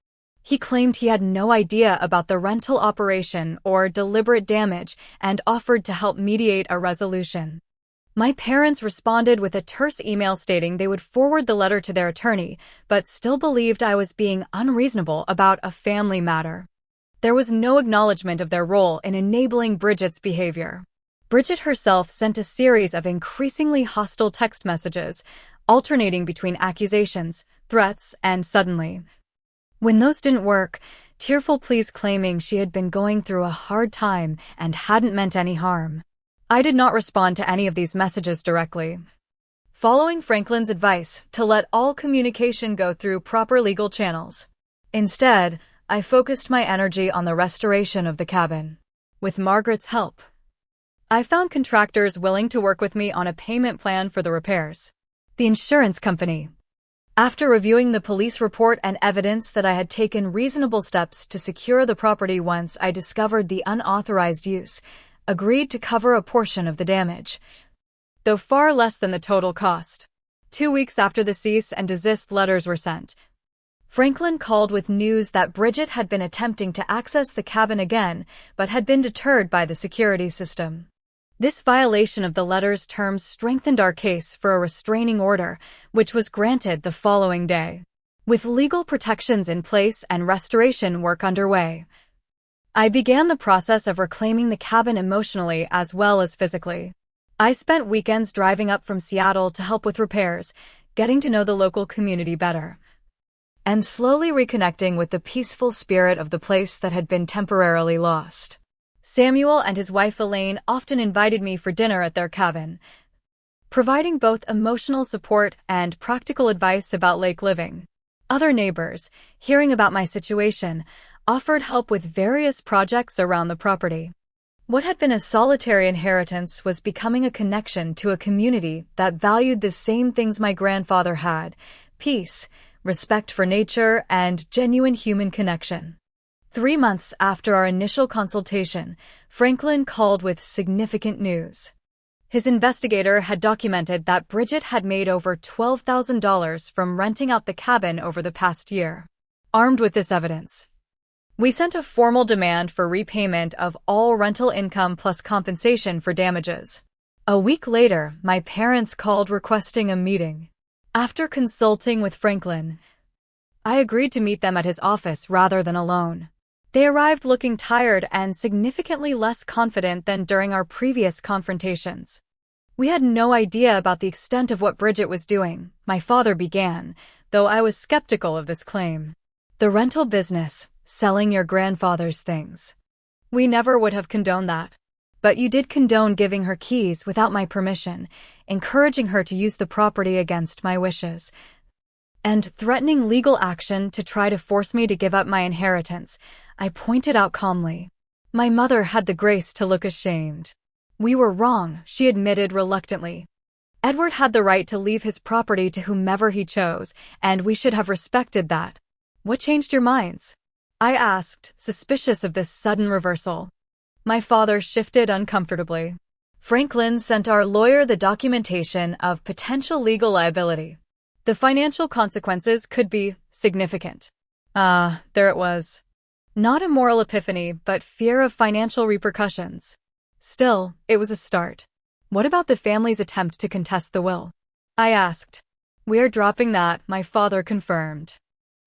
He claimed he had no idea about the rental operation or deliberate damage and offered to help mediate a resolution. My parents responded with a terse email stating they would forward the letter to their attorney, but still believed I was being unreasonable about a family matter. There was no acknowledgement of their role in enabling Bridget's behavior. Bridget herself sent a series of increasingly hostile text messages, alternating between accusations, threats, and suddenly. When those didn't work, tearful pleas claiming she had been going through a hard time and hadn't meant any harm. I did not respond to any of these messages directly, following Franklin's advice to let all communication go through proper legal channels. Instead, I focused my energy on the restoration of the cabin. With Margaret's help, I found contractors willing to work with me on a payment plan for the repairs. The insurance company, after reviewing the police report and evidence that I had taken reasonable steps to secure the property once I discovered the unauthorized use, agreed to cover a portion of the damage, though far less than the total cost. 2 weeks after the cease and desist letters were sent, Franklin called with news that Bridget had been attempting to access the cabin again, but had been deterred by the security system. This violation of the letter's terms strengthened our case for a restraining order, which was granted the following day. With legal protections in place and restoration work underway, I began the process of reclaiming the cabin emotionally as well as physically. I spent weekends driving up from Seattle to help with repairs, getting to know the local community better, and slowly reconnecting with the peaceful spirit of the place that had been temporarily lost. Samuel and his wife Elaine often invited me for dinner at their cabin, providing both emotional support and practical advice about lake living. Other neighbors, hearing about my situation, offered help with various projects around the property. What had been a solitary inheritance was becoming a connection to a community that valued the same things my grandfather had: peace, respect for nature, and genuine human connection. 3 months after our initial consultation, Franklin called with significant news. His investigator had documented that Bridget had made over $12,000 from renting out the cabin over the past year. Armed with this evidence, we sent a formal demand for repayment of all rental income plus compensation for damages. A week later, my parents called requesting a meeting. After consulting with Franklin, I agreed to meet them at his office rather than alone. They arrived looking tired and significantly less confident than during our previous confrontations. We had no idea about the extent of what Bridget was doing, my father began, though I was skeptical of this claim. The rental business, selling your grandfather's things. We never would have condoned that. But you did condone giving her keys without my permission, encouraging her to use the property against my wishes, and threatening legal action to try to force me to give up my inheritance, I pointed out calmly. My mother had the grace to look ashamed. We were wrong, she admitted reluctantly. Edward had the right to leave his property to whomever he chose, and we should have respected that. What changed your minds? I asked, suspicious of this sudden reversal. My father shifted uncomfortably. Franklin sent our lawyer the documentation of potential legal liability. The financial consequences could be significant. There it was. Not a moral epiphany, but fear of financial repercussions. Still, it was a start. What about the family's attempt to contest the will? I asked. We're dropping that, my father confirmed.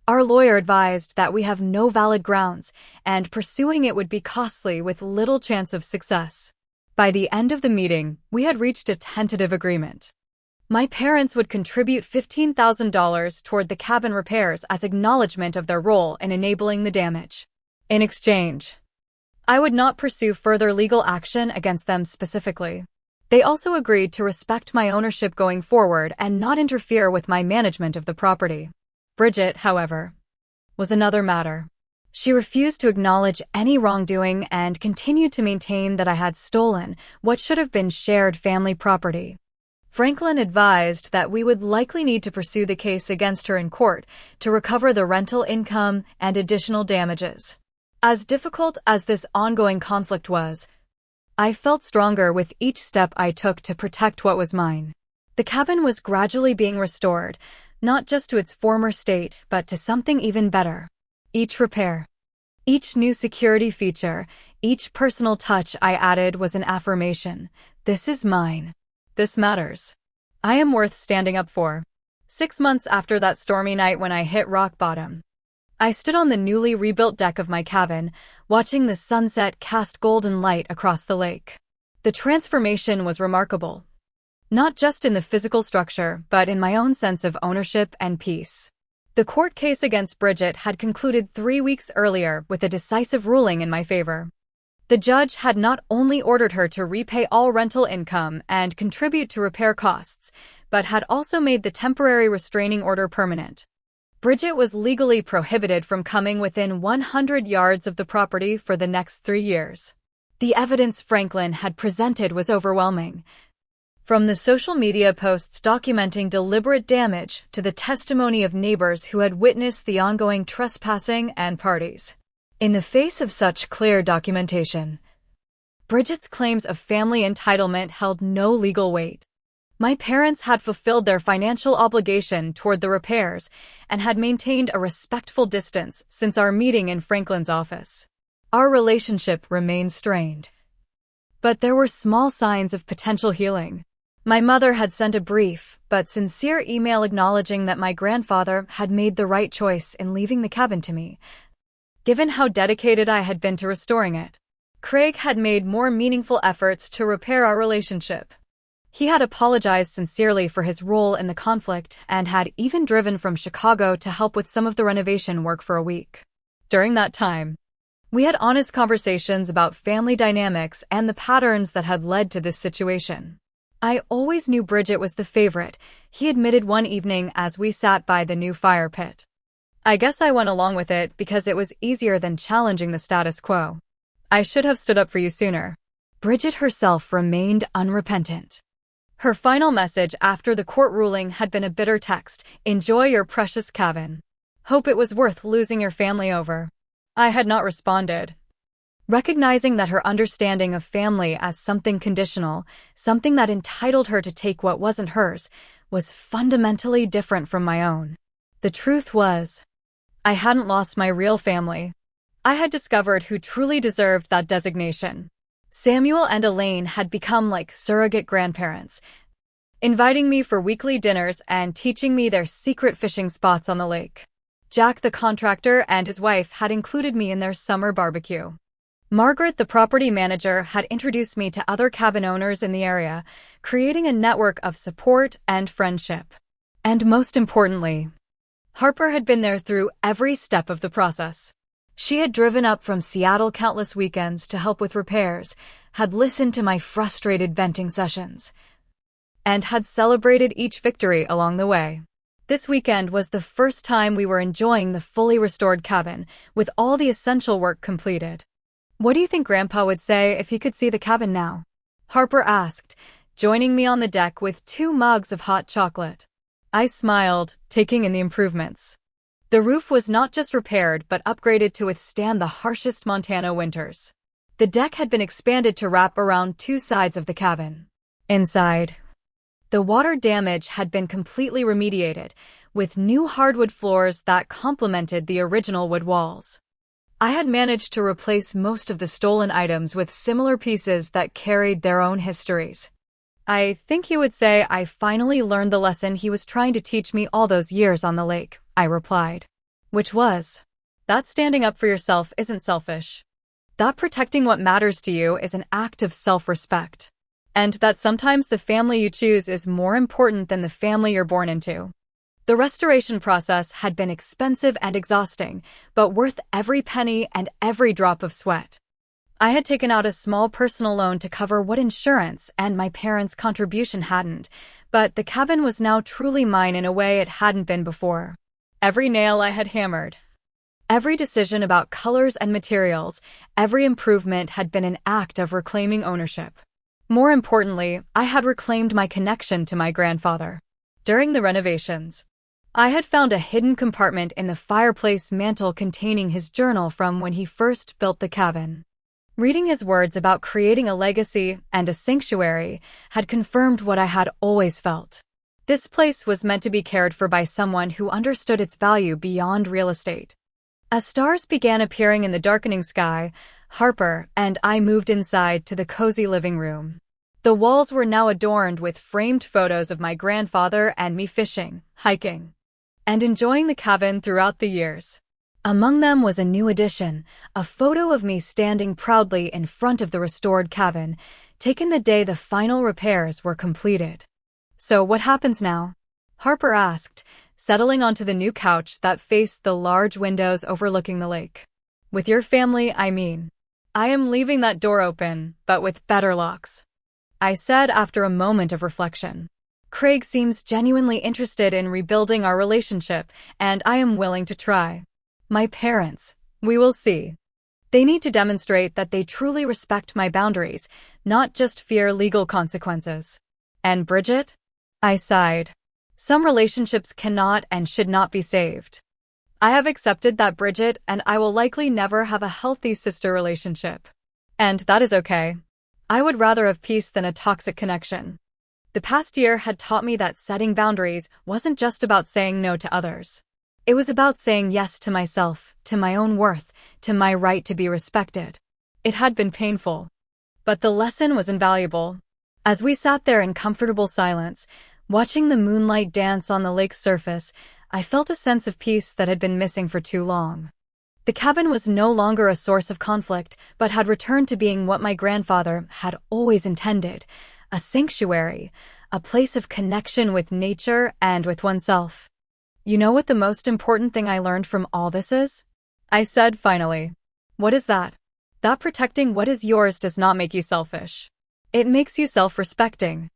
Our lawyer advised that we have no valid grounds, and pursuing it would be costly with little chance of success. By the end of the meeting, we had reached a tentative agreement. My parents would contribute $15,000 toward the cabin repairs as acknowledgement of their role in enabling the damage. In exchange, I would not pursue further legal action against them specifically. They also agreed to respect my ownership going forward and not interfere with my management of the property. Bridget, however, was another matter. She refused to acknowledge any wrongdoing and continued to maintain that I had stolen what should have been shared family property. Franklin advised that we would likely need to pursue the case against her in court to recover the rental income and additional damages. As difficult as this ongoing conflict was, I felt stronger with each step I took to protect what was mine. The cabin was gradually being restored, not just to its former state, but to something even better. Each repair, each new security feature, each personal touch I added was an affirmation. This is mine. This matters. I am worth standing up for. 6 months after that stormy night when I hit rock bottom, I stood on the newly rebuilt deck of my cabin, watching the sunset cast golden light across the lake. The transformation was remarkable, not just in the physical structure, but in my own sense of ownership and peace. The court case against Bridget had concluded 3 weeks earlier with a decisive ruling in my favor. The judge had not only ordered her to repay all rental income and contribute to repair costs, but had also made the temporary restraining order permanent. Bridget was legally prohibited from coming within 100 yards of the property for the next 3 years. The evidence Franklin had presented was overwhelming. From the social media posts documenting deliberate damage to the testimony of neighbors who had witnessed the ongoing trespassing and parties. In the face of such clear documentation, Bridget's claims of family entitlement held no legal weight. My parents had fulfilled their financial obligation toward the repairs and had maintained a respectful distance since our meeting in Franklin's office. Our relationship remained strained. But there were small signs of potential healing. My mother had sent a brief but sincere email acknowledging that my grandfather had made the right choice in leaving the cabin to me, given how dedicated I had been to restoring it. Craig had made more meaningful efforts to repair our relationship. He had apologized sincerely for his role in the conflict and had even driven from Chicago to help with some of the renovation work for a week. During that time, we had honest conversations about family dynamics and the patterns that had led to this situation. I always knew Bridget was the favorite, he admitted one evening as we sat by the new fire pit. I guess I went along with it because it was easier than challenging the status quo. I should have stood up for you sooner. Bridget herself remained unrepentant. Her final message after the court ruling had been a bitter text: "Enjoy your precious cabin. Hope it was worth losing your family over." I had not responded, recognizing that her understanding of family as something conditional, something that entitled her to take what wasn't hers, was fundamentally different from my own. The truth was, I hadn't lost my real family. I had discovered who truly deserved that designation. Samuel and Elaine had become like surrogate grandparents, inviting me for weekly dinners and teaching me their secret fishing spots on the lake. Jack, the contractor, and his wife had included me in their summer barbecue. Margaret, the property manager, had introduced me to other cabin owners in the area, creating a network of support and friendship. And most importantly, Harper had been there through every step of the process. She had driven up from Seattle countless weekends to help with repairs, had listened to my frustrated venting sessions, and had celebrated each victory along the way. This weekend was the first time we were enjoying the fully restored cabin, with all the essential work completed. "What do you think Grandpa would say if he could see the cabin now?" Harper asked, joining me on the deck with 2 mugs of hot chocolate. I smiled, taking in the improvements. The roof was not just repaired but upgraded to withstand the harshest Montana winters. The deck had been expanded to wrap around 2 sides of the cabin. Inside, the water damage had been completely remediated, with new hardwood floors that complemented the original wood walls. I had managed to replace most of the stolen items with similar pieces that carried their own histories. I think he would say I finally learned the lesson he was trying to teach me all those years on the lake, I replied. Which was, that standing up for yourself isn't selfish. That protecting what matters to you is an act of self-respect. And that sometimes the family you choose is more important than the family you're born into. The restoration process had been expensive and exhausting, but worth every penny and every drop of sweat. I had taken out a small personal loan to cover what insurance and my parents' contribution hadn't, but the cabin was now truly mine in a way it hadn't been before. Every nail I had hammered, every decision about colors and materials, every improvement had been an act of reclaiming ownership. More importantly, I had reclaimed my connection to my grandfather. During the renovations, I had found a hidden compartment in the fireplace mantel containing his journal from when he first built the cabin. Reading his words about creating a legacy and a sanctuary had confirmed what I had always felt. This place was meant to be cared for by someone who understood its value beyond real estate. As stars began appearing in the darkening sky, Harper and I moved inside to the cozy living room. The walls were now adorned with framed photos of my grandfather and me fishing, hiking, and enjoying the cabin throughout the years. Among them was a new addition, a photo of me standing proudly in front of the restored cabin, taken the day the final repairs were completed. "So what happens now?" Harper asked, settling onto the new couch that faced the large windows overlooking the lake. "With your family, I mean. I am leaving that door open, but with better locks," I said after a moment of reflection. "Craig seems genuinely interested in rebuilding our relationship, and I am willing to try. My parents, we will see. They need to demonstrate that they truly respect my boundaries, not just fear legal consequences." "And Bridget?" I sighed. "Some relationships cannot and should not be saved. I have accepted that Bridget and I will likely never have a healthy sister relationship. And that is okay. I would rather have peace than a toxic connection." The past year had taught me that setting boundaries wasn't just about saying no to others. It was about saying yes to myself, to my own worth, to my right to be respected. It had been painful, but the lesson was invaluable. As we sat there in comfortable silence, watching the moonlight dance on the lake's surface, I felt a sense of peace that had been missing for too long. The cabin was no longer a source of conflict, but had returned to being what my grandfather had always intended: a sanctuary, a place of connection with nature and with oneself. "You know what the most important thing I learned from all this is?" I said finally. "What is that?" "That protecting what is yours does not make you selfish. It makes you self-respecting.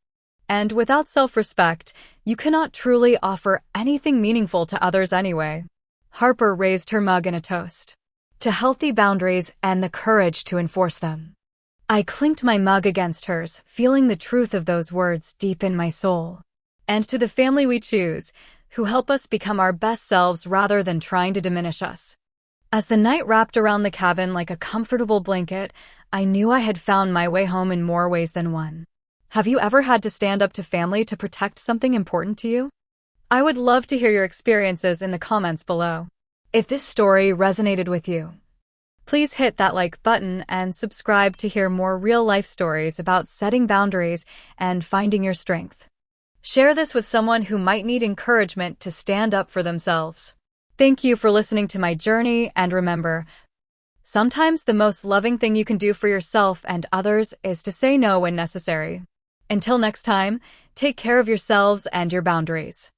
And without self-respect, you cannot truly offer anything meaningful to others anyway." Harper raised her mug in a toast to healthy boundaries and the courage to enforce them. I clinked my mug against hers, feeling the truth of those words deep in my soul. "And to the family we choose, who help us become our best selves rather than trying to diminish us." As the night wrapped around the cabin like a comfortable blanket, I knew I had found my way home in more ways than one. Have you ever had to stand up to family to protect something important to you? I would love to hear your experiences in the comments below. If this story resonated with you, please hit that like button and subscribe to hear more real-life stories about setting boundaries and finding your strength. Share this with someone who might need encouragement to stand up for themselves. Thank you for listening to my journey, and remember, sometimes the most loving thing you can do for yourself and others is to say no when necessary. Until next time, take care of yourselves and your boundaries.